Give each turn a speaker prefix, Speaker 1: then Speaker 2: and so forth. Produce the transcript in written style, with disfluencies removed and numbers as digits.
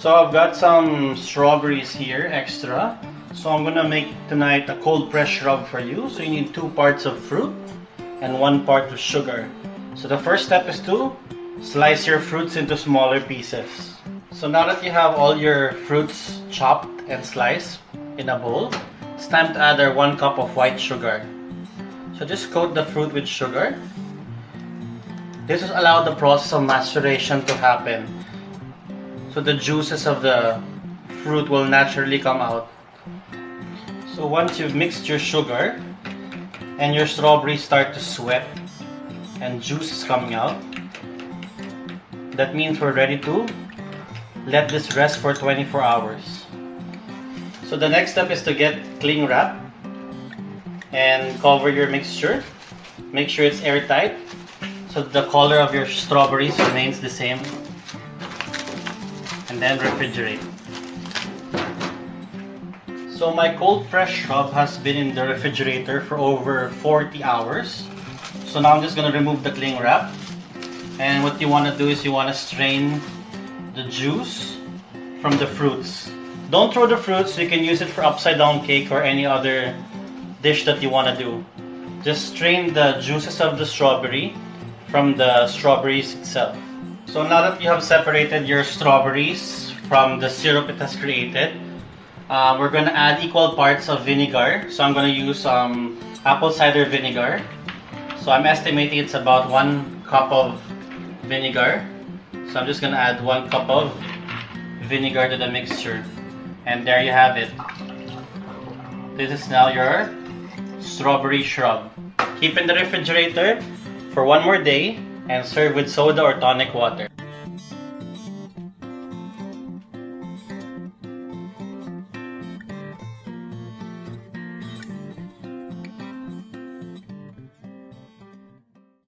Speaker 1: So I've got some strawberries here extra. So I'm gonna make tonight a cold press shrub for you. So you need 2 parts of fruit and 1 part of sugar. So the first step is to slice your fruits into smaller pieces. So now that you have all your fruits chopped and sliced in a bowl, it's time to add our 1 cup of white sugar. So just coat the fruit with sugar. This will allow the process of maceration to happen. So the juices of the fruit will naturally come out. So once you've mixed your sugar and your strawberries start to sweat and juice is coming out, that means we're ready to let this rest for 24 hours. So the next step is to get cling wrap and cover your mixture. Make sure it's airtight so the color of your strawberries remains the same. And then refrigerate. So my cold press shrub has been in the refrigerator for over 40 hours. So now I'm just going to remove the cling wrap. And what you want to do is you want to strain the juice from the fruits. Don't throw the fruits, you can use it for upside down cake or any other dish that you want to do. Just strain the juices of the strawberry from the strawberries itself. So now that you have separated your strawberries from the syrup it has created, we're going to add equal parts of vinegar. So I'm going to use apple cider vinegar. So I'm estimating it's about 1 cup of vinegar. So I'm just going to add 1 cup of vinegar to the mixture. And there you have it. This is now your strawberry shrub. Keep in the refrigerator for 1 more day and serve with soda or tonic water.